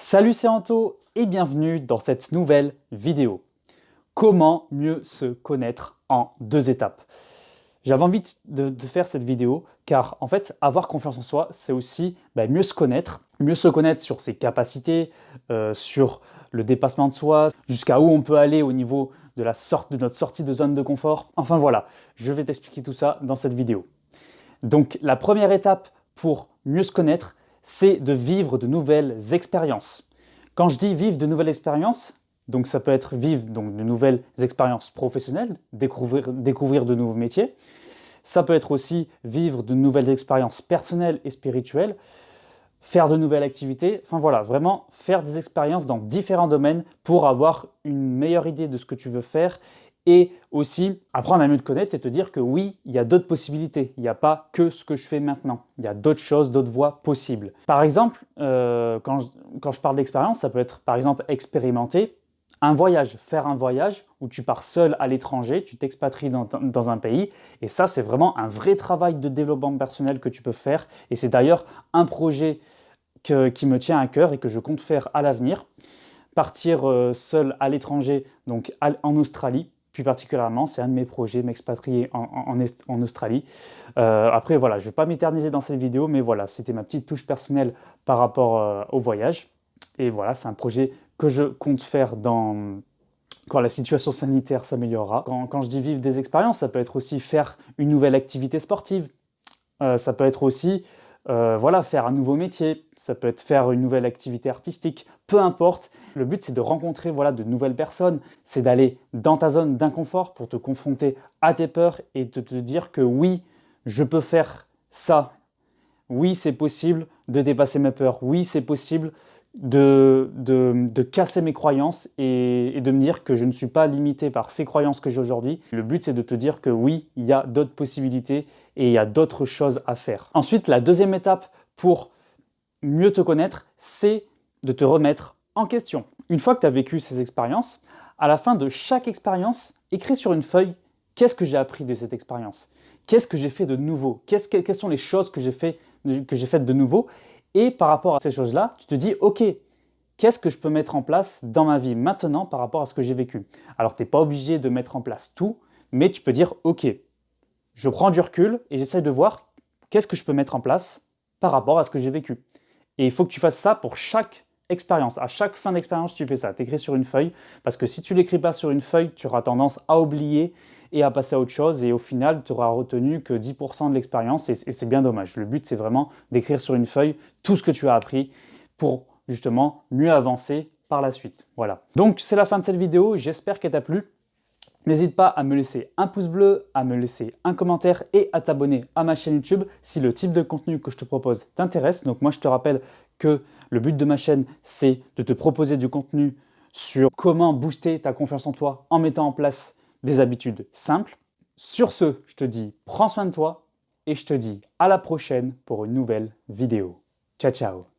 Salut, c'est Anto et bienvenue dans cette nouvelle vidéo. Comment mieux se connaître en 2 étapes? J'avais envie de faire cette vidéo car en fait, avoir confiance en soi, c'est aussi mieux se connaître sur ses capacités, sur le dépassement de soi, jusqu'à où on peut aller au niveau de notre sortie de zone de confort. Enfin voilà, je vais t'expliquer tout ça dans cette vidéo. Donc la première étape pour mieux se connaître, c'est de vivre de nouvelles expériences. Quand je dis vivre de nouvelles expériences, donc ça peut être vivre donc, de nouvelles expériences professionnelles, découvrir de nouveaux métiers. Ça peut être aussi vivre de nouvelles expériences personnelles et spirituelles, faire de nouvelles activités. Enfin voilà, vraiment faire des expériences dans différents domaines pour avoir une meilleure idée de ce que tu veux faire et aussi apprendre à mieux te connaître et te dire que oui, il y a d'autres possibilités. Il n'y a pas que ce que je fais maintenant. Il y a d'autres choses, d'autres voies possibles. Par exemple, quand je parle d'expérience, ça peut être par exemple expérimenter un voyage, faire un voyage où tu pars seul à l'étranger, tu t'expatries dans un pays. Et ça, c'est vraiment un vrai travail de développement personnel que tu peux faire. Et c'est d'ailleurs un projet qui me tient à cœur et que je compte faire à l'avenir. Partir seul à l'étranger, donc en Australie, plus particulièrement, c'est un de mes projets, m'expatrier en Australie. Après, voilà, je ne vais pas m'éterniser dans cette vidéo, mais voilà, c'était ma petite touche personnelle par rapport au voyage. Et voilà, c'est un projet que je compte faire quand la situation sanitaire s'améliorera. Quand je dis vivre des expériences, ça peut être aussi faire une nouvelle activité sportive. Ça peut être aussi voilà, faire un nouveau métier, ça peut être faire une nouvelle activité artistique, peu importe. Le but, c'est de rencontrer voilà, de nouvelles personnes, c'est d'aller dans ta zone d'inconfort pour te confronter à tes peurs et de te dire que oui, je peux faire ça. Oui, c'est possible de dépasser mes peurs. Oui, c'est possible de casser mes croyances et de me dire que je ne suis pas limité par ces croyances que j'ai aujourd'hui. Le but, c'est de te dire que oui, il y a d'autres possibilités et il y a d'autres choses à faire. Ensuite, la deuxième étape pour mieux te connaître, c'est de te remettre en question. Une fois que tu as vécu ces expériences, à la fin de chaque expérience, écris sur une feuille qu'est-ce que j'ai appris de cette expérience, qu'est-ce que j'ai fait de nouveau, quelles sont les choses que j'ai faites de nouveau. Et par rapport à ces choses-là, tu te dis, ok, qu'est-ce que je peux mettre en place dans ma vie maintenant par rapport à ce que j'ai vécu? Alors, tu n'es pas obligé de mettre en place tout, mais tu peux dire, ok, je prends du recul et j'essaie de voir qu'est-ce que je peux mettre en place par rapport à ce que j'ai vécu. Et il faut que tu fasses ça pour chaque expérience. À chaque fin d'expérience, tu fais ça. Tu écris sur une feuille, parce que si tu ne l'écris pas sur une feuille, tu auras tendance à oublier et à passer à autre chose. Et au final, tu auras retenu que 10% de l'expérience et c'est bien dommage. Le but, c'est vraiment d'écrire sur une feuille tout ce que tu as appris pour justement mieux avancer par la suite. Voilà. Donc, c'est la fin de cette vidéo. J'espère qu'elle t'a plu. N'hésite pas à me laisser un pouce bleu, à me laisser un commentaire et à t'abonner à ma chaîne YouTube si le type de contenu que je te propose t'intéresse. Donc moi, je te rappelle que le but de ma chaîne, c'est de te proposer du contenu sur comment booster ta confiance en toi en mettant en place des habitudes simples. Sur ce, je te dis prends soin de toi et je te dis à la prochaine pour une nouvelle vidéo. Ciao, ciao!